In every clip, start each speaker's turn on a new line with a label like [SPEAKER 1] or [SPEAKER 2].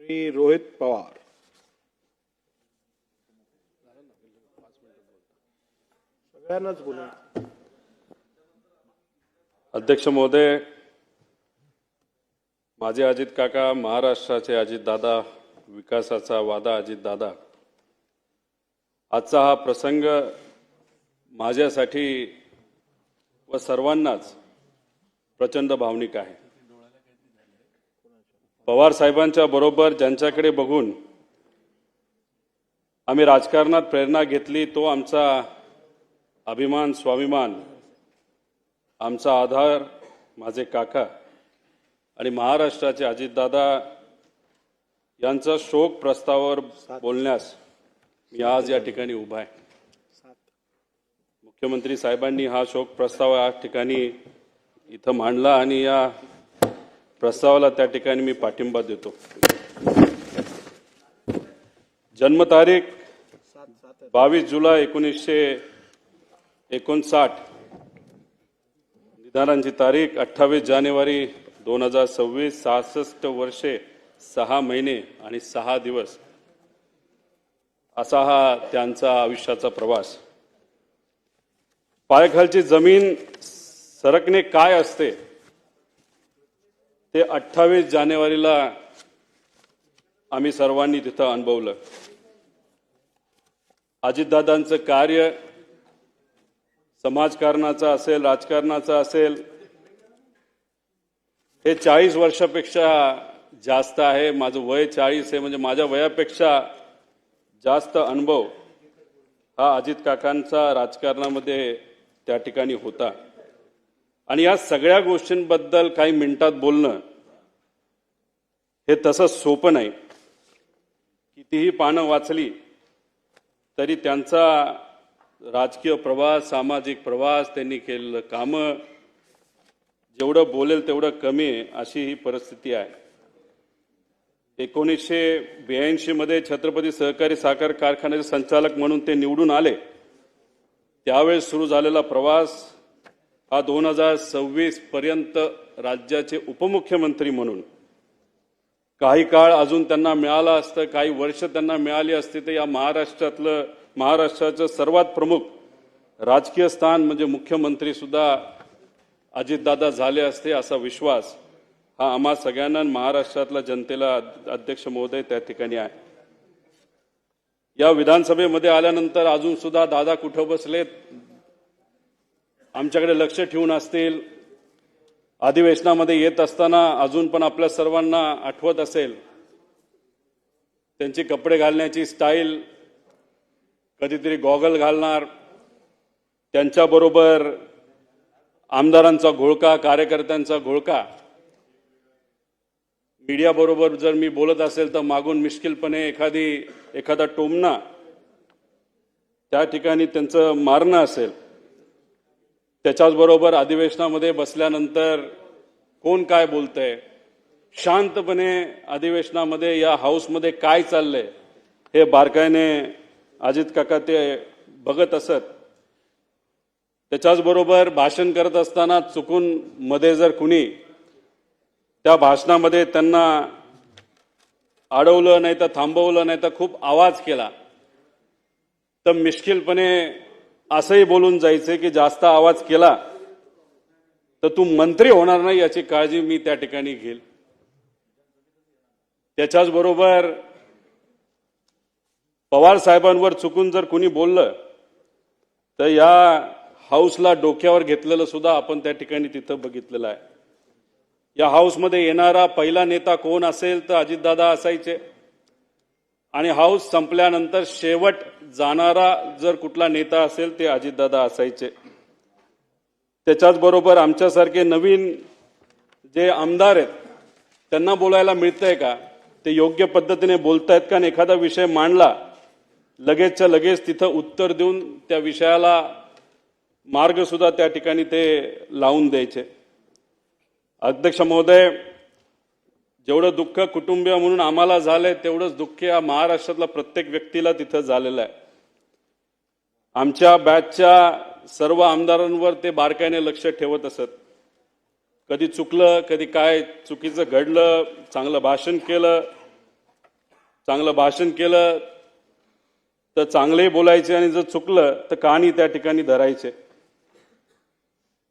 [SPEAKER 1] श्री रोहित पवार. सगळ्यांनाच बोला.
[SPEAKER 2] अध्यक्ष महोदय, माझे अजित काका, महाराष्ट्राचे अजित दादा, विकासाचा वादा अजित दादा. आजचा हा प्रसंग माझ्यासाठी व सर्वांनाच प्रचंड भावनिक आहे. पवार साहेबांच्या बरोबर ज्यांच्याकडे बघून आम्ही राजकारणात प्रेरणा घेतली, तो आमचा अभिमान, स्वाभिमान, आमचा आधार माझे काका आणि महाराष्ट्राचे अजितदादा यांचा शोक प्रस्तावावर बोलण्यास मी आज या ठिकाणी उभा आहे. मुख्यमंत्री साहेबांनी हा शोक प्रस्ताव या ठिकाणी इथं मांडला आणि या प्रस्तावाला त्या ठिकाणी मी पाठिंबा देतो. जन्मतारीख 22 जुलै 1959, निधनाची तारीख 28 जानेवारी 2026, 66 वर्षे 6 महिने आणि 6 दिवस असा हा त्यांचा आयुष्याचा प्रवास. पायाखालची जमीन सरकणे काय असते ते 28 जानेवारीला आम्ही सर्वांनी तिथं अनुभवलं. अजितदादांचं कार्य समाजकारणाचं असेल, राजकारणाचं असेल, हे 40 वर्षापेक्षा जास्त आहे. माझं वय 40 आहे, म्हणजे माझ्या वयापेक्षा जास्त अनुभव हा अजित काकांचा राजकारणामध्ये त्या ठिकाणी होता. आणि या सगळ्या गोष्टींबद्दल काही मिनिटात बोलणं हे तसं सोपं नाही. कितीही पानं वाचली तरी त्यांचा राजकीय प्रवास, सामाजिक प्रवास, त्यांनी केलेलं कामं, जेवढं बोलेल तेवढं कमी आहे, अशी ही परिस्थिती आहे. 1982 मध्ये छत्रपती सहकारी साखर कारखान्याचे संचालक म्हणून ते निवडून आले. त्यावेळेस सुरू झालेला प्रवास हा 2026 पर्यंत राज्याचे उपमुख्यमंत्री म्हणून काही काळ अजून त्यांना मिळाला असतं, काही वर्ष त्यांना मिळाली असती तर या महाराष्ट्राचं सर्वात प्रमुख राजकीय स्थान म्हणजे मुख्यमंत्री सुद्धा अजितदादा झाले असते, असा विश्वास हा आम्हा सगळ्यांना, महाराष्ट्रातल्या जनतेला अध्यक्ष महोदय त्या ठिकाणी आहे. या विधानसभेमध्ये आल्यानंतर अजून सुद्धा दादा कुठं बसलेत आमच्याकडे लक्ष ठेवून असतील. अधिवेशनामध्ये येत असताना अजून पण आपल्या सर्वांना आठवत असेल त्यांची कपडे घालण्याची स्टाईल, कधीतरी गॉगल घालणार, त्यांच्याबरोबर आमदारांचा घोळका, कार्यकर्त्यांचा घोळका. मीडिया बरोबर जर मी बोलत असेल तर मागून मिश्किलपणे एखादा टोमणा, त्या ठिकाणी त्यांचं मारणं असेल. त्याच्याचबरोबर अधिवेशनामध्ये बसल्यानंतर कोण काय बोलतंय, शांतपणे अधिवेशनामध्ये या हाऊसमध्ये काय चाललंय हे बारकाईने अजित काका ते बघत असत. त्याच्याचबरोबर भाषण करत असताना चुकून मध्ये जर कुणी त्या भाषणामध्ये त्यांना अडवलं नाही तर थांबवलं नाही तर खूप आवाज केला तर मिश्किलपणे असंही बोलून जायचे की जास्त आवाज केला तर तू मंत्री होणार नाही याची काळजी मी त्या ठिकाणी घेईल. त्याच्याचबरोबर पवार साहेबांवर चुकून जर कुणी बोललं तर या हाऊसला डोक्यावर घेतलेलं सुद्धा आपण त्या ठिकाणी तिथं बघितलेलं आहे. या हाऊसमध्ये येणारा पहिला नेता कोण असेल तर अजितदादा असायचे आणि हाऊस संपल्यानंतर शेवट जाणारा जर कुठला नेता असेल ते अजितदादा असायचे. त्याच्याचबरोबर आमच्यासारखे नवीन जे आमदार आहेत त्यांना बोलायला मिळतंय का, ते योग्य पद्धतीने बोलतायत का, आणि एखादा विषय मांडला लगेचच्या लगेच तिथं उत्तर देऊन त्या विषयाला मार्ग सुद्धा त्या ठिकाणी ते लावून द्यायचे. अध्यक्ष महोदय, जेवढं दुःख कुटुंबीय म्हणून आम्हाला झालंय तेवढंच दुःख या महाराष्ट्रातल्या प्रत्येक व्यक्तीला तिथं झालेलं आहे. आमच्या बॅचच्या सर्व आमदारांवर ते बारकाईने लक्ष ठेवत असत. कधी चुकलं, कधी काय चुकीचं घडलं, चांगलं भाषण केलं चांगलं भाषण केलं तर चांगले बोलायचे आणि जर चुकलं तर कहाणी त्या ठिकाणी धरायचे.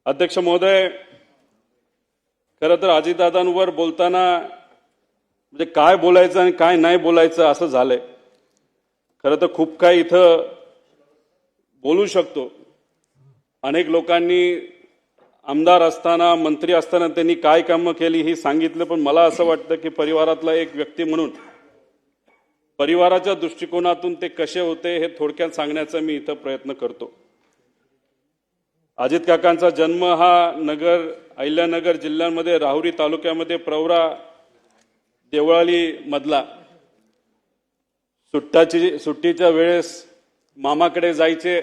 [SPEAKER 2] अध्यक्ष महोदय, खरं तर अजितदादांवर बोलताना म्हणजे काय बोलायचं आणि काय नाही बोलायचं असं झालंय. खरं तर खूप काही इथं बोलू शकतो. अनेक लोकांनी आमदार असताना मंत्री असताना त्यांनी काय कामं केली हे सांगितलं, पण मला असं वाटतं की परिवारातला एक व्यक्ती म्हणून परिवाराच्या दृष्टिकोनातून ते कसे होते हे थोडक्यात सांगण्याचा मी इथं प्रयत्न करतो. अजित काकांचा जन्म हा अहिल्यानगर जिल्ह्यामध्ये राहुरी तालुक्यामध्ये प्रवरा देवळाली मधला. सुट्टीच्या वेळेस मामाकडे जायचे.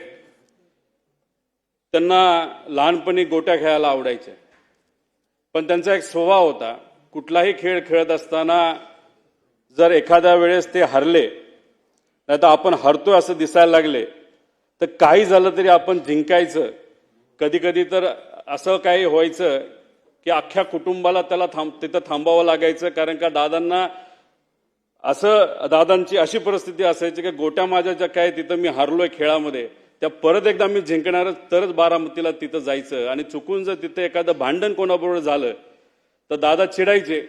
[SPEAKER 2] त्यांना लहानपणी गोट्या खेळायला आवडायचे, पण त्यांचा एक स्वभाव होता, कुठलाही खेळ खेळत असताना जर एखाद्या वेळेस ते हरले नाही तर आपण हरतोय असं दिसायला लागले तर काही झालं तरी आपण जिंकायचं. कधी कधी तर असं काही व्हायचं की अख्ख्या कुटुंबाला त्याला तिथं थांबावं लागायचं, कारण का दादांची अशी परिस्थिती असायची की गोट्या माझ्या ज्या काय तिथं मी हरलोय खेळामध्ये त्या परत एकदा मी जिंकणारच तरच बारामतीला तिथं जायचं. आणि चुकून जर तिथं एखादं भांडण कोणाबरोबर झालं तर दादा चिडायचे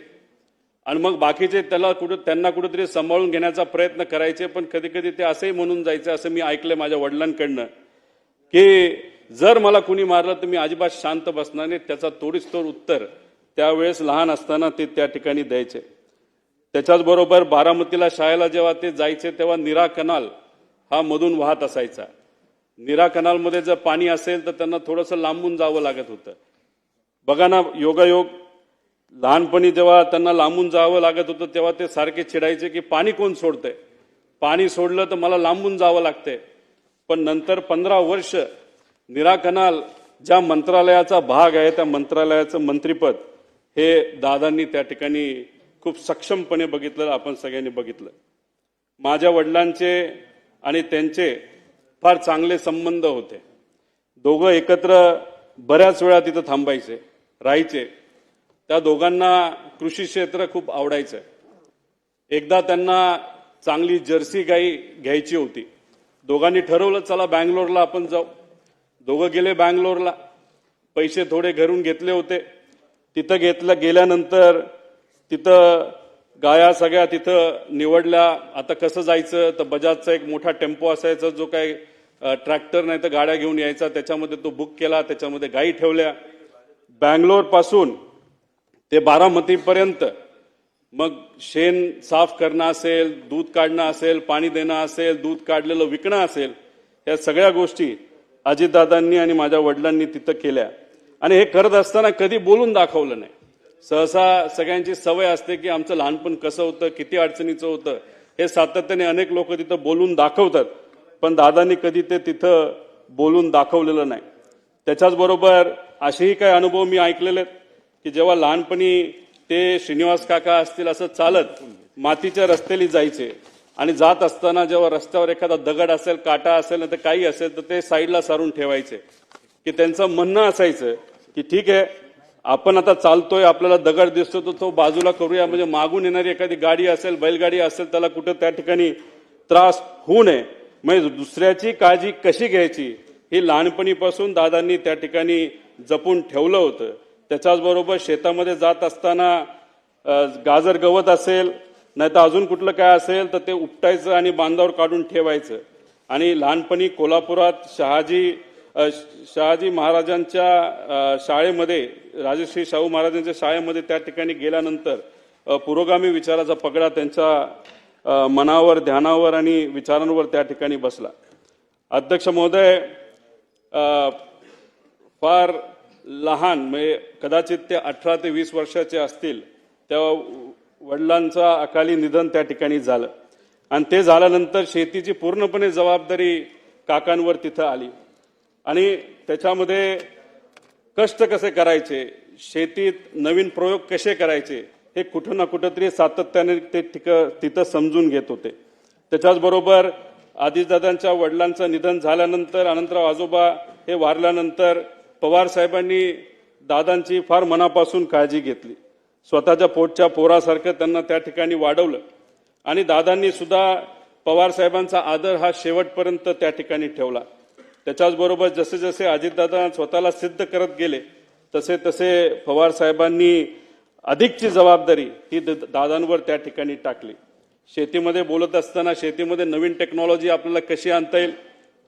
[SPEAKER 2] आणि मग बाकीचे त्यांना कुठेतरी सांभाळून घेण्याचा प्रयत्न करायचे. पण कधी कधी ते असंही म्हणून जायचे, असं मी ऐकलंय माझ्या वडिलांकडनं, की जर मला कुणी मारलं तर मी अजिबात शांत बसणार नाही. त्याचा तोडीस तोड उत्तर त्यावेळेस लहान असताना ते त्या ठिकाणी द्यायचे. त्याच्याच बरोबर बारामतीला शाळेला जेव्हा ते जायचे तेव्हा नीरा कनाल हा मधून वाहत असायचा. नीरा कनालमध्ये जर पाणी असेल तर त्यांना थोडंसं लांबून जावं लागत होतं. बघा ना, योगायोग लहानपणी जेव्हा त्यांना लांबून जावं लागत होतं तेव्हा ते सारखे चिडायचे की पाणी कोण सोडतंय, पाणी सोडलं तर मला लांबून जावं लागतंय. पण नंतर 15 वर्ष नीरा कनाल ज्या मंत्रालयाचा भाग आहे त्या मंत्रालयाचं मंत्रिपद हे दादांनी त्या ठिकाणी खूप सक्षमपणे बघितलं, आपण सगळ्यांनी बघितलं. माझ्या वडिलांचे आणि त्यांचे फार चांगले संबंध होते. दोघं एकत्र बऱ्याच वेळा तिथं थांबायचे, राहायचे. त्या दोघांना कृषी क्षेत्र खूप आवडायचं. एकदा त्यांना चांगली जर्सी गाई घ्यायची होती. दोघांनी ठरवलं चला बँगलोरला आपण जाऊ. दोघं गेले बँगलोरला. पैसे थोडे घरून घेतले होते. तिथं गेल्यानंतर तिथं गाया सगळ्या तिथं निवडल्या. आता कसं जायचं तर बजाजचा एक मोठा टेम्पो असायचा, जो काही ट्रॅक्टर नाही तर गाड्या घेऊन यायचा, त्याच्यामध्ये तो बुक केला, त्याच्यामध्ये गायी ठेवल्या. बँगलोर पासून ते बारामतीपर्यंत मग शेण साफ करणं असेल, दूध काढणं असेल, पाणी देणं असेल, दूध काढलेलं विकणं असेल, या सगळ्या गोष्टी अजितदादांनी आणि माझ्या वडिलांनी तिथं केल्या. आणि हे करत असताना कधी बोलून दाखवलं नाही. सहसा सगळ्यांची सवय असते की आमचं लहानपण कसं होतं, किती अडचणीचं होतं, हे सातत्याने अनेक लोक तिथं बोलून दाखवतात, पण दादांनी कधी ते तिथं बोलून दाखवलेलं नाही. त्याच्याच बरोबर असेही काही अनुभव मी ऐकलेले आहेत की जेव्हा लहानपणी ते श्रीनिवास काका असतील असं चालत मातीच्या रस्त्याला जायचे आणि जात असताना जेव्हा रस्त्यावर एखादा दगड असेल, काटा असेल ना तर काही असेल तर ते साईडला सारून ठेवायचे. की त्यांचं म्हणणं असायचं की ठीक आहे, आपण आता चालतोय, आपल्याला दगड दिसतो तर तो बाजूला करूया, म्हणजे मागून येणारी एखादी गाडी असेल, बैलगाडी असेल, त्याला कुठं त्या ठिकाणी त्रास होऊ नये. म्हणजे दुसऱ्याची काळजी कशी घ्यायची हे लहानपणीपासून दादांनी त्या ठिकाणी जपून ठेवलं होतं. त्याच्याचबरोबर शेतामध्ये जात असताना गाजर गवत असेल नाही तर अजून कुठलं काय असेल तर ते उपटायचं आणि बांधावर काढून ठेवायचं. आणि लहानपणी कोल्हापुरात शहाजी महाराजांच्या शाळेमध्ये, राजश्री शाहू महाराजांच्या शाळेमध्ये त्या ठिकाणी गेल्यानंतर पुरोगामी विचाराचा पगडा त्यांच्या मनावर, ध्यानावर आणि विचारांवर त्या ठिकाणी बसला. अध्यक्ष महोदय, फार लहान म्हणजे कदाचित ते 18 ते 20 वर्षाचे असतील तेव्हा वडिलांचं अकाली निधन त्या ठिकाणी झालं. आणि ते झाल्यानंतर शेतीची पूर्णपणे जबाबदारी काकांवर तिथं आली. आणि त्याच्यामध्ये कष्ट कसे करायचे, शेतीत नवीन प्रयोग कसे करायचे हे कुठं ना कुठंतरी सातत्याने ते तिथं समजून घेत होते. त्याच्याचबरोबर आदिदादांच्या वडिलांचं निधन झाल्यानंतर अनंतराव आजोबा हे वारल्यानंतर पवार साहेबांनी दादांची फार मनापासून काळजी घेतली. स्वतःच्या पोटच्या पोरासारखं त्यांना त्या ठिकाणी वाढवलं. आणि दादांनी सुद्धा पवार साहेबांचा आदर हा शेवटपर्यंत त्या ठिकाणी ठेवला. त्याच्याच बरोबर जसे जसे अजितदादा स्वतःला सिद्ध करत गेले तसे तसे पवार साहेबांनी अधिकची जबाबदारी ही दादांवर त्या ठिकाणी टाकली. शेतीमध्ये बोलत असताना शेतीमध्ये नवीन टेक्नॉलॉजी आपल्याला कशी आणता येईल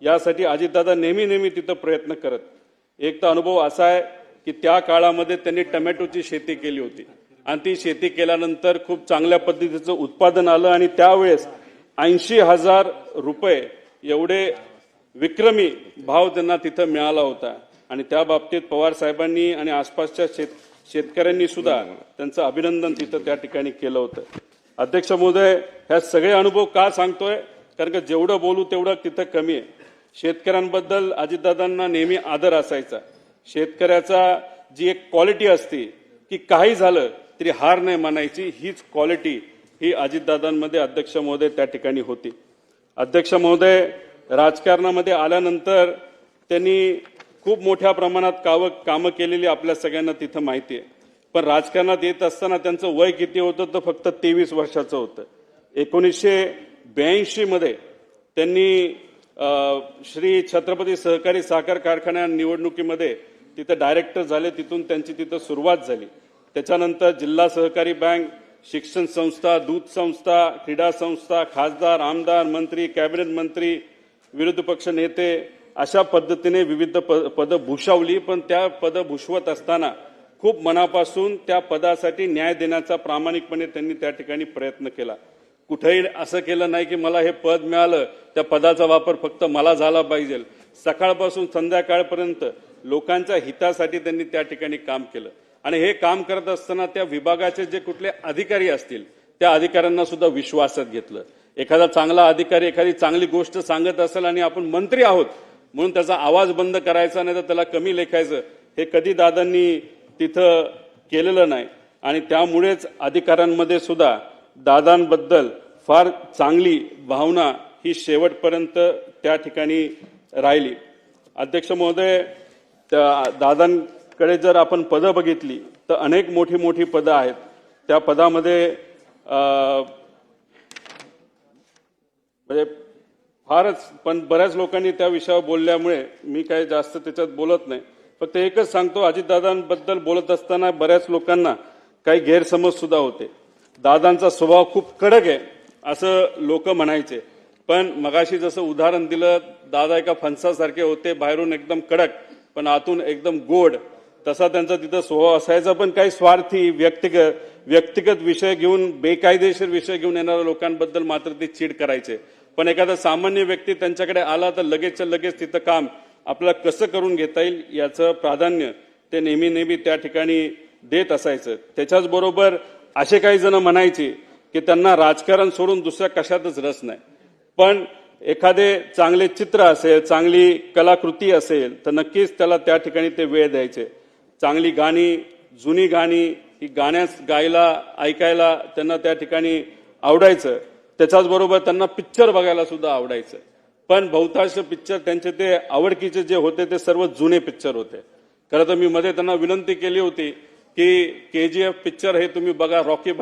[SPEAKER 2] यासाठी अजितदादा नेहमी तिथं प्रयत्न करत. एक तर अनुभव असा आहे की त्या काळामध्ये त्यांनी टमॅटोची शेती केली होती आणि ती शेती केल्यानंतर खूप चांगल्या पद्धतीचं उत्पादन आलं आणि त्यावेळेस 80,000 रुपये एवढे विक्रमी भाव त्यांना तिथं मिळाला होता आणि त्या बाबतीत पवार साहेबांनी आणि आसपासच्या शेतकऱ्यांनी सुद्धा त्यांचं अभिनंदन तिथं त्या ठिकाणी केलं होतं. अध्यक्ष महोदय, ह्या सगळे अनुभव का सांगतोय कारण का जेवढं बोलू तेवढं तिथं कमी आहे. शेतकऱ्यांबद्दल अजितदादांना नेहमी आदर असायचा. शेतकऱ्याचा जी एक क्वालिटी असते की काही झालं तरी हार नाही मानायची, हीच क्वालिटी ही अजितदादांमध्ये अध्यक्ष महोदय त्या ठिकाणी होती. अध्यक्ष महोदय, राजकारणामध्ये आल्यानंतर त्यांनी खूप मोठ्या प्रमाणात कामं केलेली आपल्या सगळ्यांना तिथं माहिती आहे. पण राजकारणात येत असताना त्यांचं वय किती होतं तर फक्त 23 वर्षाचं होतं. 1982 मध्ये त्यांनी श्री छत्रपती सहकारी साखर कारखान्या निवडणुकीमध्ये तिथं डायरेक्टर झाले. तिथून त्यांची तिथं सुरुवात झाली. त्याच्यानंतर जिल्हा सहकारी बँक, शिक्षण संस्था, दूध संस्था, क्रीडा संस्था, खासदार, आमदार, मंत्री, कॅबिनेट मंत्री, विरोधी पक्ष नेते अशा पद्धतीने विविध पदं भूषवली. पण त्या पदं भूषवत असताना खूप मनापासून त्या पदासाठी न्याय देण्याचा प्रामाणिकपणे त्यांनी त्या ठिकाणी प्रयत्न केला. कुठेही असं केलं नाही की मला हे पद मिळालं त्या पदाचा वापर फक्त मला झाला पाहिजे. सकाळपासून संध्याकाळपर्यंत लोकांच्या हितासाठी त्यांनी त्या ठिकाणी काम केलं आणि हे काम करत असताना त्या विभागाचे जे कुठले अधिकारी असतील त्या अधिकाऱ्यांना सुद्धा विश्वासात घेतलं. एखादा चांगला अधिकारी एखादी चांगली गोष्ट सांगत असेल आणि आपण मंत्री आहोत म्हणून त्याचा आवाज बंद करायचा नाही तर त्याला कमी लेखायचं, हे कधी दादांनी तिथं केलेलं नाही. आणि त्यामुळेच अधिकाऱ्यांमध्ये सुद्धा दादांबद्दल फार चांगली भावना ही शेवटपर्यंत त्या ठिकाणी राहिली. अध्यक्ष महोदय, दादांकडे जर आपण पदं बघितली तर अनेक मोठी पदं आहेत. त्या पदामध्ये म्हणजे फारच, पण बऱ्याच लोकांनी त्या विषयावर बोलल्यामुळे मी काही जास्त त्याच्यात बोलत नाही. फक्त एकच सांगतो, अजितदादांबद्दल बोलत असताना बऱ्याच लोकांना काही गैरसमज सुद्धा होते. दादांचा स्वभाव खूप कडक आहे असं लोक म्हणायचे. पण मगाशी जसं उदाहरण दिलं, दादा एका फणसासारखे होते, बाहेरून एकदम कडक पण आतून एकदम गोड, तसा त्यांचा तिथं स्वभाव असायचा. पण काही स्वार्थी व्यक्तिगत विषय घेऊन, बेकायदेशीर विषय घेऊन येणाऱ्या लोकांबद्दल मात्र ते चीड करायचे. पण एखादा सामान्य व्यक्ती त्यांच्याकडे आला तर लगेचच्या लगेच तिथं काम आपल्याला कसं करून घेता येईल याचं प्राधान्य ते नेहमी त्या ठिकाणी देत असायचं. त्याच्याच बरोबर असे काही जण म्हणायचे की त्यांना राजकारण सोडून दुसऱ्या कशातच रस नाही. पण एखादे चांगले चित्र असेल, चांगली कलाकृती असेल तर नक्कीच त्याला त्या ठिकाणी ते वेळ द्यायचे. चांगली गाणी, जुनी गाणी ही गाण्यास गायला, ऐकायला त्यांना त्या ठिकाणी आवडायचं. त्याच्याच बरोबर त्यांना पिक्चर बघायला सुद्धा आवडायचं. पण बहुतांश पिक्चर त्यांचे ते आवडकीचे जे होते ते सर्व जुने पिक्चर होते. खरं तर मी मध्ये त्यांना विनंती केली होती की KGF पिक्चर हे तुम्ही बघा, रॉकी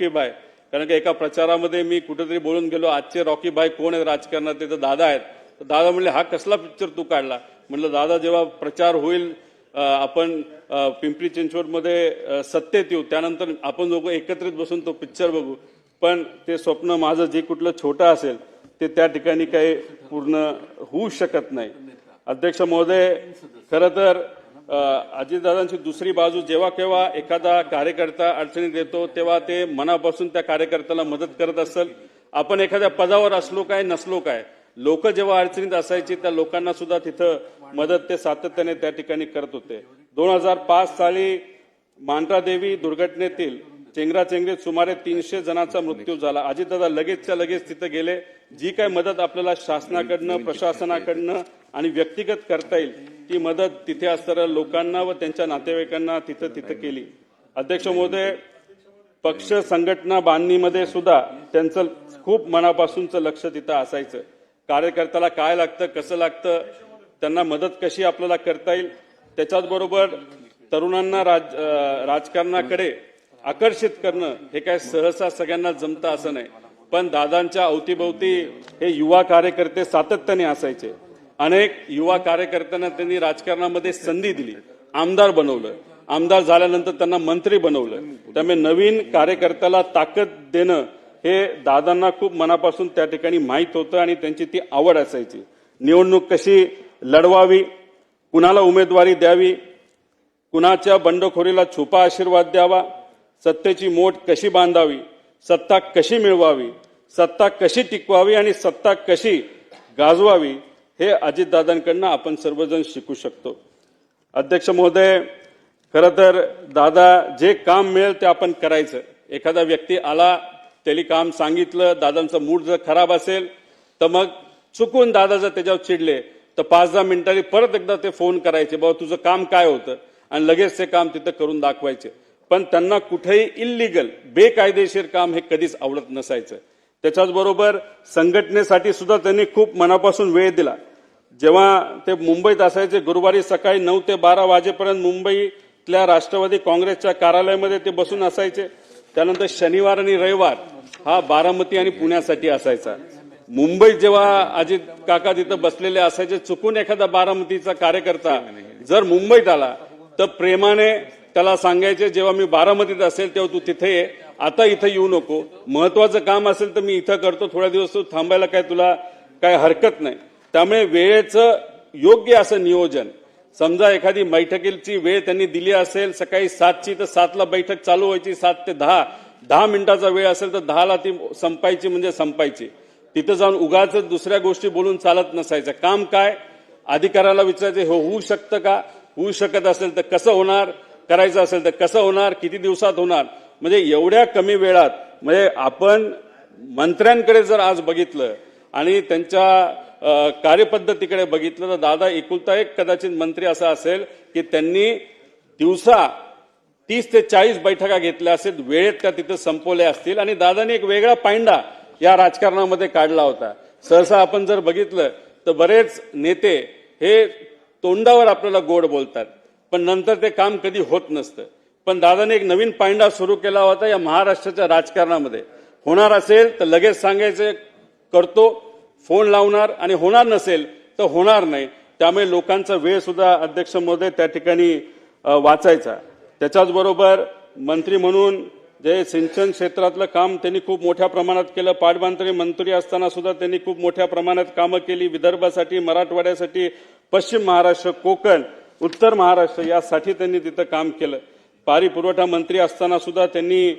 [SPEAKER 2] बाय. कारण की एका प्रचारामध्ये मी कुठेतरी बोलून गेलो, आजचे रॉकी बाय कोण आहेत राजकारणात, ते तर दादा आहेत. तर दादा म्हणले, हा कसला पिक्चर तू काढला? म्हणलं, दादा जेव्हा प्रचार होईल, आपण पिंपरी चिंचवडमध्ये सत्तेत येऊ, त्यानंतर आपण दोघं एकत्रित बसून तो पिक्चर बघू. पण ते स्वप्न माझं जे कुठलं छोटं असेल ते त्या ठिकाणी काही पूर्ण होऊ शकत नाही. अध्यक्ष महोदय, खरं तर अजितदादांची दुसरी बाजू, जेव्हा केव्हा एखादा कार्यकर्ता अडचणीत येतो तेव्हा ते मनापासून त्या कार्यकर्त्याला मदत करत असेल. आपण एखाद्या पदावर असलो काय नसलो काय, लोक जेव्हा अडचणीत असायची त्या लोकांना सुद्धा तिथं मदत ते सातत्याने त्या ठिकाणी करत होते. 2005 साली मांढरादेवी दुर्घटनेतील चेंगराचेंगरीत सुमारे 300 जणांचा मृत्यू झाला. अजितदादा लगेचच्या लगेच तिथं गेले. जी काय मदत आपल्याला शासनाकडनं, प्रशासनाकडनं आणि व्यक्तिगत करता येईल ती मदत तिथे असणाऱ्या लोकांना व त्यांच्या नातेवाईकांना तिथं केली. अध्यक्ष महोदय, पक्ष संघटना बांधणीमध्ये सुद्धा त्यांचं खूप मनापासूनचं लक्ष तिथं असायचं. कार्यकर्त्याला काय लागतं, कसं लागतं, त्यांना मदत कशी आपल्याला करता येईल. त्याच्याच बरोबर तरुणांना राजकारणाकडे आकर्षित करणं हे काय सहसा सगळ्यांना जमतं असं नाही. पण दादांच्या अवतीभोवती हे युवा कार्यकर्ते सातत्याने असायचे. अनेक युवा कार्यकर्त्यांना त्यांनी राजकारणामध्ये संधी दिली, आमदार बनवलं, आमदार झाल्यानंतर त्यांना मंत्री बनवलं. त्यामुळे नवीन कार्यकर्त्याला ताकद देणं हे दादांना खूप मनापासून त्या ठिकाणी माहीत होतं आणि त्यांची ती आवड असायची. निवडणूक कशी लढवावी, कुणाला उमेदवारी द्यावी, कुणाच्या बंडखोरीला छुपा आशीर्वाद द्यावा, सत्तेची मोठ कशी बांधावी, सत्ता कशी मिळवावी, सत्ता कशी टिकवावी आणि सत्ता कशी गाजवावी, हे अजितदादांकडनं आपण सर्वजण शिकू शकतो. अध्यक्ष महोदय, खरं तर दादा जे काम मिळेल ते आपण करायचं. एखादा व्यक्ती आला, त्याला काम सांगितलं, दादांचा मूड जर खराब असेल तर मग चुकून दादा जर त्याच्यावर चिडले तर 5-10 मिनिटांनी परत एकदा ते फोन करायचे, बाबा तुझं काम काय होतं, आणि लगेच ते काम तिथं करून दाखवायचे. पण त्यांना कुठेही इल्लीगल बेकायदेशीर काम हे कधीच आवडत नसायचं. त्याच्याच बरोबर संघटनेसाठी सुद्धा त्यांनी खूप मनापासून वेळ दिला. जेव्हा ते मुंबईत असायचे, गुरुवारी सकाळी 9 ते 12 वाजेपर्यंत मुंबईतल्या राष्ट्रवादी काँग्रेसच्या कार्यालयामध्ये ते बसून असायचे. त्यानंतर शनिवार आणि रविवार हा बारामती आणि पुण्यासाठी असायचा. मुंबईत जेव्हा अजित काका तिथं बसलेले असायचे, चुकून एखादा बारामतीचा कार्यकर्ता जर मुंबईत आला तर प्रेमाने त्याला सांगायचे, जेव्हा मी बारामतीत असेल तेव्हा तू तिथे ये, आता इथं येऊ नको, महत्वाचं काम असेल तर मी इथं करतो, थोड्या दिवस तू थांबायला काय तुला काय हरकत नाही. त्यामुळे वेळेचं योग्य असं नियोजन, समजा एखादी बैठकीची वेळ त्यांनी दिली असेल सकाळी 7ची तर 7ला बैठक चालू व्हायची, 7 ते 10 मिनिटाचा वेळ असेल तर 10ला ती संपायची म्हणजे संपायची. तिथं जाऊन उगाच दुसऱ्या गोष्टी बोलून चालत नसायचं. काम काय, अधिकाऱ्याला विचारायचे, हो होऊ शकतं का, होऊ शकत असेल तर कसं होणार, करायचं असेल तर कसं होणार, किती दिवसात होणार. म्हणजे एवढ्या कमी वेळात, म्हणजे आपण मंत्र्यांकडे जर आज बघितलं आणि त्यांच्या कार्यपद्धतीकडे बघितलं तर दादा एकुलता एक कदाचित मंत्री असा असेल की त्यांनी दिवसा 30 ते 40 बैठका घेतल्या असेल, वेळेत त्या तिथं संपवल्या असतील. आणि दादांनी एक वेगळा पायंडा या राजकारणामध्ये काढला होता. सहसा आपण जर बघितलं तर बरेच नेते हे तोंडावर आपल्याला गोड बोलतात पण नंतर ते काम कधी होत नसतं. पण दादाने एक नवीन पायंडा सुरू केला होता या महाराष्ट्राच्या राजकारणामध्ये. होणार असेल तर लगेच सांगायचं करतो, फोन लावणार, आणि होणार नसेल तर होणार नाही. त्यामुळे लोकांचा वेळ सुद्धा अध्यक्ष महोदय त्या ठिकाणी वाचायचा. त्याच्याच बरोबर मंत्री म्हणून जे सिंचन क्षेत्रातलं काम त्यांनी खूप मोठ्या प्रमाणात केलं. पाटबंधारे मंत्री असताना सुद्धा त्यांनी खूप मोठ्या प्रमाणात कामं केली. विदर्भासाठी, मराठवाड्यासाठी, पश्चिम महाराष्ट्र, कोकण, उत्तर महाराष्ट्र यासाठी त्यांनी तिथं काम केलं. पाणी पुरवठा मंत्री असताना सुद्धा त्यांनी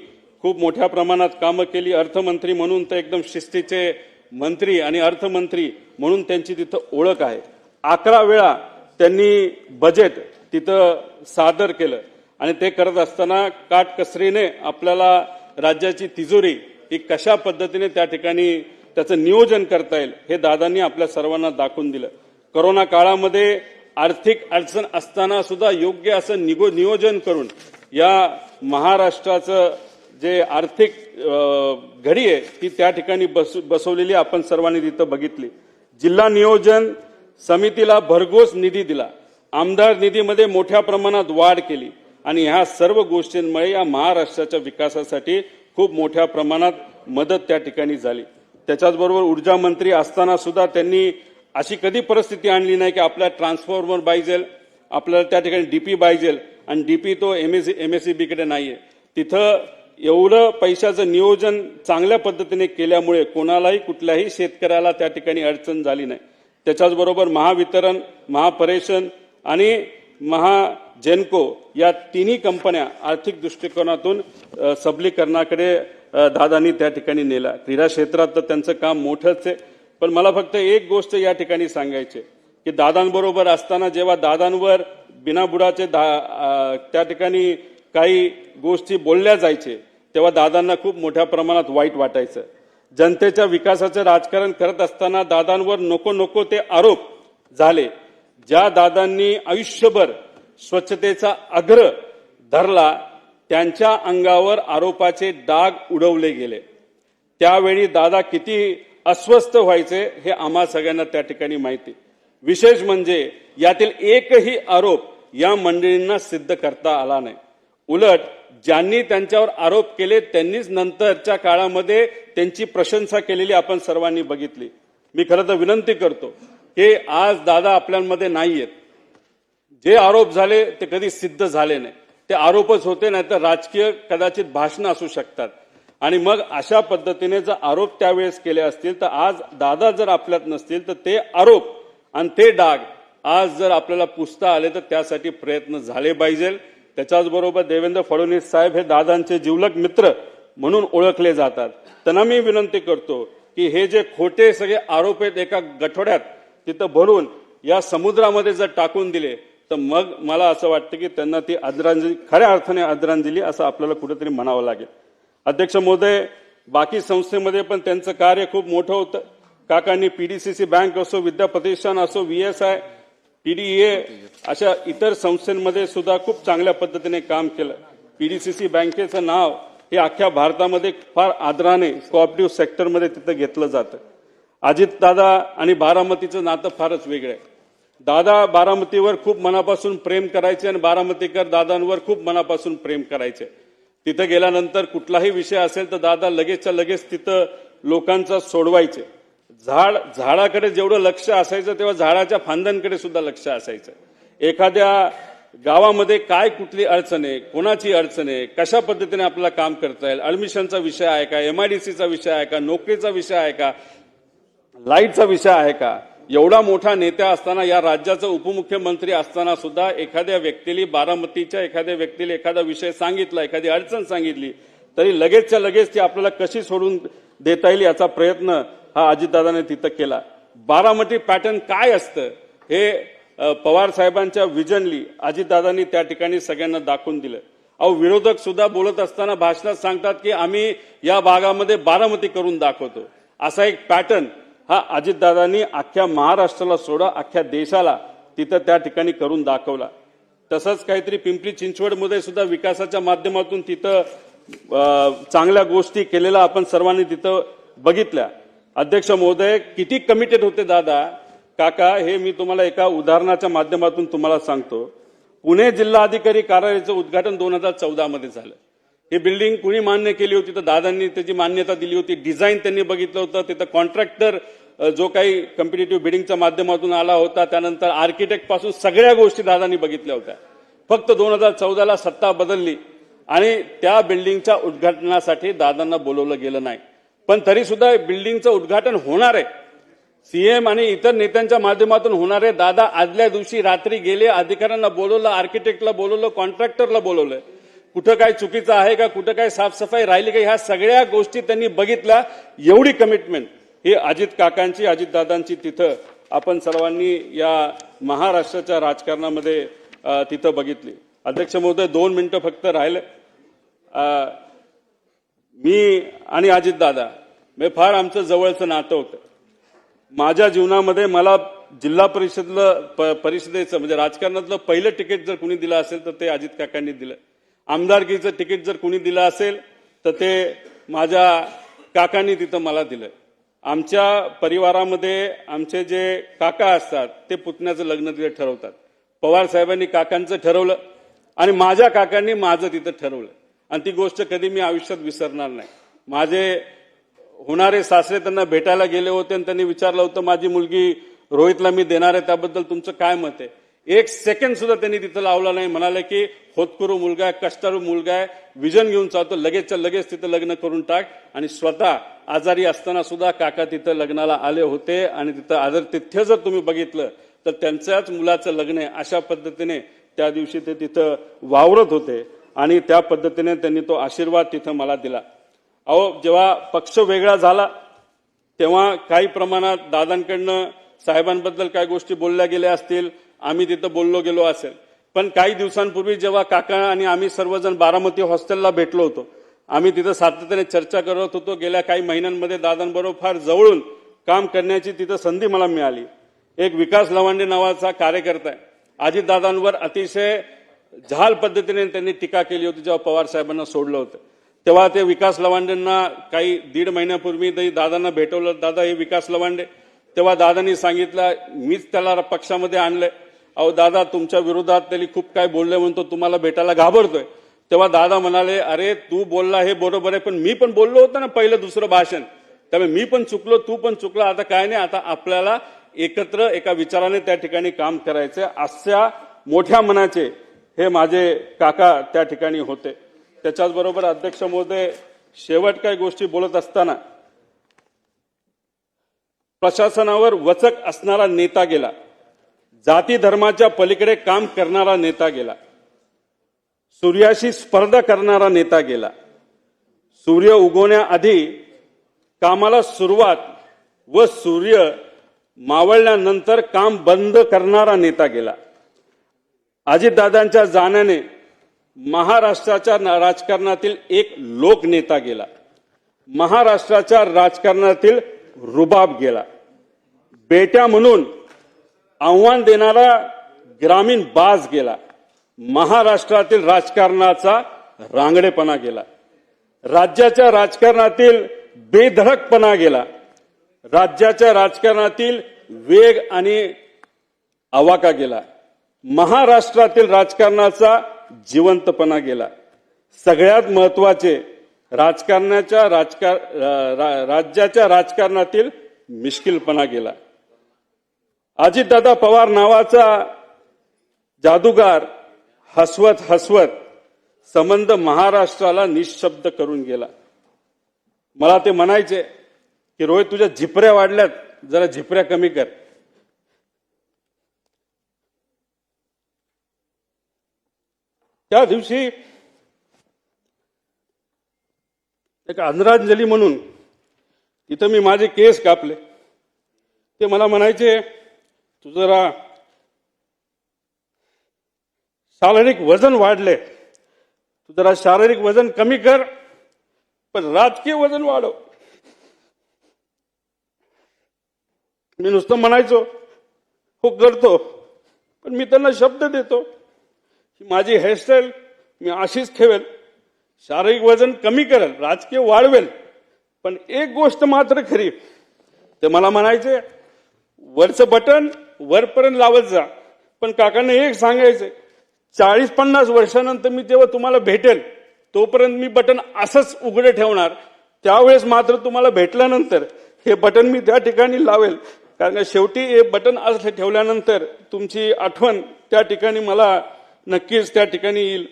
[SPEAKER 2] खूप मोठ्या प्रमाणात कामं केली. अर्थमंत्री म्हणून तर एकदम शिस्तीचे मंत्री आणि अर्थमंत्री म्हणून त्यांची तिथं ओळख आहे. 11 वेळा त्यांनी बजेट तिथं सादर केलं आणि ते करत असताना काटकसरीने आपल्याला राज्याची तिजोरी ही कशा पद्धतीने त्या ठिकाणी त्याचं नियोजन करता येईल हे दादांनी आपल्या सर्वांना दाखवून दिलं. कोरोना काळामध्ये आर्थिक अडचण असताना सुद्धा योग्य असं नियोजन करून या महाराष्ट्राचं जे आर्थिक घडी आहे ती त्या ठिकाणी बसवलेली आपण सर्वांनी तिथं बघितली. जिल्हा नियोजन समितीला भरघोस निधी दिला. आमदार निधीमध्ये मोठ्या प्रमाणात वाढ केली आणि ह्या सर्व गोष्टींमुळे या महाराष्ट्राच्या विकासासाठी खूप मोठ्या प्रमाणात मदत त्या ठिकाणी झाली. त्याच्याचबरोबर ऊर्जा मंत्री असताना सुद्धा त्यांनी अशी कधी परिस्थिती आणली नाही की आपल्याला ट्रान्सफॉर्मर पाहिजे, आपल्याला त्या ठिकाणी डीपी पाहिजे आणि डीपी तो एमएसईबीकडे नाहीये. तिथं एवढं पैशाचं नियोजन चांगल्या पद्धतीने केल्यामुळे कोणालाही कुठल्याही शेतकऱ्याला त्या ठिकाणी अडचण झाली नाही. त्याच्याचबरोबर महावितरण, महापरेषण आणि महाजेनको या तिन्ही कंपन्या आर्थिक दृष्टिकोनातून सबलीकरणाकडे दादांनी त्या ठिकाणी नेला. क्रीडा क्षेत्रात तर त्यांचं काम मोठंच आहे. पण मला फक्त एक गोष्ट या ठिकाणी सांगायची की दादांबरोबर असताना जेव्हा दादांवर बिनाबुडाचे त्या ठिकाणी काही गोष्टी बोलल्या जायचे तेव्हा दादांना खूप मोठ्या प्रमाणात वाईट वाटायचं. जनतेच्या विकासाचं राजकारण करत असताना दादांवर नको नको ते आरोप झाले. ज्या दादांनी आयुष्यभर स्वच्छतेचा अग्र धरला त्यांच्या अंगावर आरोपाचे डाग उडवले गेले. त्यावेळी दादा किती अस्वस्थ व्हायचे हे आम्हा सगळ्यांना त्या ठिकाणी माहिती. विशेष म्हणजे यातील एकही आरोप या मंडळींना सिद्ध करता आला नाही. उलट ज्यांनी त्यांच्यावर आरोप केले त्यांनीच नंतरच्या काळामध्ये त्यांची प्रशंसा केलेली आपण सर्वांनी बघितली. मी खरं तर विनंती करतो की आज दादा आपल्यामध्ये नाहीयेत. जे आरोप झाले ते कधी सिद्ध झाले नाही, ते आरोपच होते, नाही तर राजकीय कदाचित भाषणं असू शकतात. आणि मग अशा पद्धतीने जर आरोप त्यावेळेस केले असतील तर आज दादा जर आपल्यात नसतील तर ते आरोप आणि ते डाग आज जर आपल्याला पुसता आले तर त्यासाठी प्रयत्न झाले पाहिजे. त्याच्याचबरोबर देवेंद्र फडणवीस साहेब हे दादांचे जिवलग मित्र म्हणून ओळखले जातात. त्यांना मी विनंती करतो की हे जे खोटे सगळे आरोप आहेत एका गठोड्यात तिथं भरून या समुद्रामध्ये जर टाकून दिले तर मग मला असं वाटतं की त्यांना ती आदरांजली, खऱ्या अर्थाने आदरांजली असं आपल्याला कुठेतरी म्हणावं लागेल. अध्यक्ष महोदय, बाकी संस्थेमध्ये पण त्यांचं कार्य खूप मोठं होतं. काकांनी पीडीसीसी बँक असो, विद्या प्रतिष्ठान असो, VSI, PDEA अशा इतर संस्थांमध्ये सुद्धा खूप चांगल्या पद्धतीने काम केलं. पीडीसीसी बँकेचं नाव हे अख्ख्या भारतामध्ये फार आदराने कोऑपरेटिव्ह सेक्टरमध्ये तिथं घेतलं जातं. अजितदादा आणि बारामतीचं नातं फारच वेगळं आहे. दादा बारामतीवर खूप मनापासून प्रेम करायचे आणि बारामतीकर दादांवर खूप मनापासून प्रेम करायचे. तिथं गेल्यानंतर कुठलाही विषय असेल तर दादा लगेचच्या लगेच तिथं लोकांचा सोडवायचे. झाडाकडे जेवढं लक्ष असायचं तेव्हा झाडाच्या फांद्यांकडे सुद्धा लक्ष असायचं. एखाद्या गावामध्ये काय कुठली अडचण आहे, कोणाची अडचण आहे, कशा पद्धतीने आपल्याला काम करता येईल, ऍडमिशनचा विषय आहे का, MIDCचा विषय आहे का, नोकरीचा विषय आहे का, लाईटचा विषय आहे का, एवढा मोठा नेता असताना, या राज्याचा उपमुख्यमंत्री असताना सुद्धा एखाद्या व्यक्तीला, बारामतीच्या एखाद्या व्यक्तीला एखादा विषय सांगितला, एखादी अडचण सांगितली तरी लगेचच्या लगेच ती आपल्याला कशी सोडून देता येईल याचा प्रयत्न हा अजितदादाने तिथं केला. बारामती पॅटर्न काय असतं हे पवार साहेबांच्या विजनली अजितदादांनी त्या ठिकाणी सगळ्यांना दाखवून दिलं. अहो, विरोधक सुद्धा बोलत असताना भाषणात सांगतात की आम्ही या भागामध्ये बारामती करून दाखवतो. असा एक पॅटर्न हा अजितदादांनी अख्ख्या महाराष्ट्राला सोडा अख्ख्या देशाला तिथं त्या ठिकाणी करून दाखवला. तसंच काहीतरी पिंपरी चिंचवडमध्ये सुद्धा विकासाच्या माध्यमातून तिथं चांगल्या गोष्टी केलेल्या आपण सर्वांनी तिथं बघितल्या. अध्यक्ष महोदय, किती कमिटेड होते दादा काका हे मी तुम्हाला एका उदाहरणाच्या माध्यमातून तुम्हाला सांगतो. पुणे जिल्हाधिकारी कार्यालयाचं उद्घाटन 2014 मध्ये झालं. ही बिल्डिंग कुणी मान्य केली होती तर दादांनी त्याची मान्यता दिली होती. डिझाईन त्यांनी बघितलं होतं. तिथं कॉन्ट्रॅक्टर जो काही कॉम्पिटिटिव्ह बिडिंगच्या माध्यमातून आला होता, त्यानंतर आर्किटेक्ट पासून सगळ्या गोष्टी दादांनी बघितल्या होत्या. फक्त 2014ला सत्ता बदलली आणि त्या बिल्डिंगच्या उद्घाटनासाठी दादांना बोलवलं गेलं नाही. पण तरी सुद्धा बिल्डिंगचं उद्घाटन होणार आहे, सीएम आणि इतर नेत्यांच्या माध्यमातून होणार आहे. दादा आदल्या दिवशी रात्री गेले, अधिकाऱ्यांना बोलवलं, आर्किटेक्टला बोलवलं, कॉन्ट्रॅक्टरला बोलवलं. कुठं काय चुकीचं आहे का, कुठं काय साफसफाई राहिली का, ह्या सगळ्या गोष्टी त्यांनी बघितल्या. एवढी कमिटमेंट ही अजित काकांची, अजितदादांची तिथं आपण सर्वांनी या महाराष्ट्राच्या राजकारणामध्ये तिथं बघितली. अध्यक्ष महोदय, 2 मिनिटं फक्त राहिले. मी आणि अजितदादा म्हणजे फार आमचं जवळचं नातं होतं. माझ्या जीवनामध्ये मला जिल्हा परिषदेचं म्हणजे राजकारणातलं पहिलं तिकीट जर कुणी दिलं असेल तर ते अजित काकांनी दिलं. आमदारकीचं तिकीट जर कुणी दिलं असेल तर ते माझ्या काकांनी तिथं मला दिलं. आमच्या परिवारामध्ये आमचे जे काका असतात ते पुतण्याचं लग्न तिथे ठरवतात. पवार साहेबांनी काकांचं ठरवलं आणि माझ्या काकांनी माझं तिथं ठरवलं आणि ती गोष्ट कधी मी आयुष्यात विसरणार नाही. माझे होणारे सासरे त्यांना भेटायला गेले होते आणि त्यांनी विचारलं होतं माझी मुलगी रोहितला मी देणार आहे, त्याबद्दल तुमचं काय मत आहे. 1 सेकंड सुद्धा त्यांनी तिथं लावला नाही. म्हणाले की होतकरू मुलगा आहे, कष्टाळू मुलगा आहे, विजन घेऊन चालतो, लगेचच्या लगेच तिथं लग्न करून टाक. आणि स्वतः आजारी असताना सुद्धा काका तिथं लग्नाला आले होते आणि तिथं आदरातिथ्य जर तुम्ही बघितलं तर त्यांच्याच मुलाचं लग्न आहे अशा पद्धतीने त्या दिवशी ते तिथं वावरत होते आणि त्या पद्धतीने त्यांनी तो आशीर्वाद तिथं मला दिला. अहो, जेव्हा पक्ष वेगळा झाला तेव्हा काही प्रमाणात दादांकडनं साहेबांबद्दल काही गोष्टी बोलल्या गेल्या असतील, आम्ही तिथं बोललो गेलो असेल. पण काही दिवसांपूर्वी जेव्हा काका आणि आम्ही सर्वजण बारामती हॉस्टेलला भेटलो होतो, आम्ही तिथं सातत्याने चर्चा करत होतो. गेल्या काही महिन्यांमध्ये दादांबरोबर फार जवळून काम करण्याची तिथं संधी मला मिळाली. एक विकास लवांडे नावाचा कार्यकर्ता आहे, अजितदादांवर अतिशय जहाल पद्धतीने त्यांनी टीका केली होती. जेव्हा पवार साहेबांना सोडलं होतं तेव्हा ते विकास लवांडेंना काही 1.5 महिन्यापूर्वी दादांना भेटवलं. दादा हे विकास लवांडे. तेव्हा दादांनी सांगितलं मीच त्याला पक्षामध्ये आणलंय. अहो दादा, तुमच्या विरोधात त्यांनी खूप काय बोलले म्हणतो, तुम्हाला भेटायला घाबरतोय. तेव्हा दादा म्हणाले, अरे तू बोलला हे बरोबर आहे, पण मी पण बोललो होतो ना पहिलं दुसरं भाषण, त्यामुळे मी पण चुकलो, तू पण चुकला, आता काय नाही, आता आपल्याला एकत्र एका विचाराने त्या ठिकाणी काम करायचंय. अशा मोठ्या मनाचे हे माझे काका त्या ठिकाणी होते. त्याच्याच बरोबर अध्यक्ष महोदय, शेवट काही गोष्टी बोलत असताना प्रशासनावर वचक असणारा नेता गेला, जाती धर्माच्या पलीकडे काम करणारा नेता गेला, सूर्याशी स्पर्धा करणारा नेता गेला, सूर्य उगवण्याआधी कामाला सुरुवात व सूर्य मावळल्यानंतर काम बंद करणारा नेता गेला. अजितदादांच्या जाण्याने महाराष्ट्राच्या राजकारणातील एक लोकनेता गेला, महाराष्ट्राच्या राजकारणातील रुबाब गेला, बेट्या म्हणून आव्हान देणारा ग्रामीण बाज गेला, महाराष्ट्रातील राजकारणाचा रांगडेपणा गेला, राज्याच्या राजकारणातील बेधडकपणा गेला, राज्याच्या राजकारणातील वेग आणि आवाका गेला, महाराष्ट्रातील राजकारणाचा जिवंतपणा गेला. सगळ्यात महत्वाचे राज्याच्या राजकारणातील मिश्किलपणा गेला. अजितदादा पवार नावाचा जादूगार हसवत हसवत संबंध महाराष्ट्राला निशब्द करून गेला. मला ते म्हणायचे की रोहित, तुझ्या झिपऱ्या वाढल्यात, जरा झिपऱ्या कमी कर. त्या दिवशी एक आदरांजली म्हणून इथं मी माझे केस कापले. ते मला म्हणायचे, तू जरा शारीरिक वजन वाढले, तू जरा शारीरिक वजन कमी कर, पण राजकीय वजन वाढव. मी नुसतं म्हणायचो हो करतो, पण मी त्यांना शब्द देतो की माझी हेअरस्टाईल मी अशीच ठेवेल, शारीरिक वजन कमी करेल, राजकीय वाढवेल, पण एक गोष्ट मात्र खरी. ते मला म्हणायचे, वरचं बटन वरपर्यंत लावत जा, पण काकांना एक सांगायचे, 40-50 वर्षानंतर मी तेव्हा तुम्हाला भेटेल, तोपर्यंत मी बटन असंच उघडे ठेवणार, त्यावेळेस मात्र तुम्हाला भेटल्यानंतर हे बटन मी त्या ठिकाणी लावेल, कारण शेवटी हे बटन असं ठेवल्यानंतर तुमची आठवण त्या ठिकाणी मला नक्कीच त्या ठिकाणी येईल.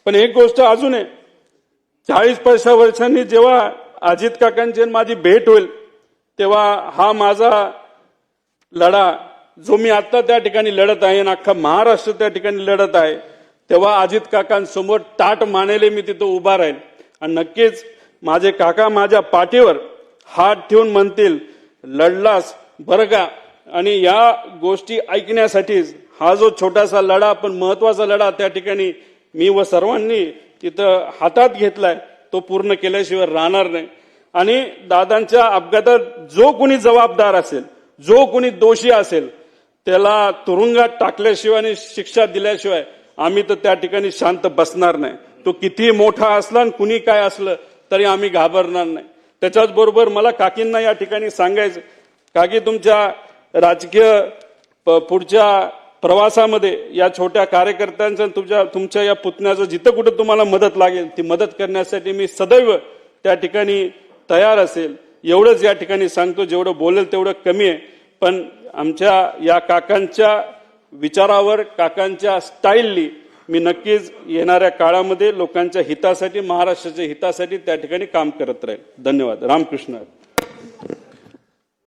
[SPEAKER 2] पण एक गोष्ट अजून आहे, 40-50 वर्षांनी जेव्हा अजित काकांची माझी भेट होईल, तेव्हा हा माझा लढा जो मी आता त्या ठिकाणी लढत आहे आणि अख्खा महाराष्ट्र त्या ठिकाणी लढत आहे, तेव्हा अजित काकांसमोर ताट मानेले मी तिथं उभा राहील. आणि नक्कीच माझे काका माझ्या पाठीवर हात ठेवून म्हणतील, लढलास बरं का. आणि या गोष्टी ऐकण्यासाठीच हा जो छोटासा लढा पण महत्वाचा लढा त्या ठिकाणी मी व सर्वांनी तिथं हातात घेतलाय, तो पूर्ण केल्याशिवाय राहणार नाही. आणि दादांच्या अपघातात जो कोणी जबाबदार असेल, जो कोणी दोषी असेल, त्याला तुरुंगात टाकल्याशिवाय आणि शिक्षा दिल्याशिवाय आम्ही तर त्या ठिकाणी शांत बसणार नाही. तो किती मोठा असला आणि कुणी काय असलं तरी आम्ही घाबरणार नाही. त्याच्याच बरोबर मला काकींना या ठिकाणी सांगायचं, काकी तुमच्या राजकीय पुढच्या प्रवासामध्ये या छोट्या कार्यकर्त्यांचं तुमच्या या पुतण्याचं जिथं कुठं तुम्हाला मदत लागेल ती मदत करण्यासाठी मी सदैव त्या ठिकाणी तयार असेल. एवढंच या ठिकाणी सांगतो, जेवढं बोलेल तेवढं कमी आहे. पण आमच्या या काकांच्या विचारावर, काकांच्या स्टाईलनी मी नक्कीच येणाऱ्या काळामध्ये लोकांच्या हितासाठी, महाराष्ट्राच्या हितासाठी त्या ठिकाणी काम करत राहील. धन्यवाद. रामकृष्ण.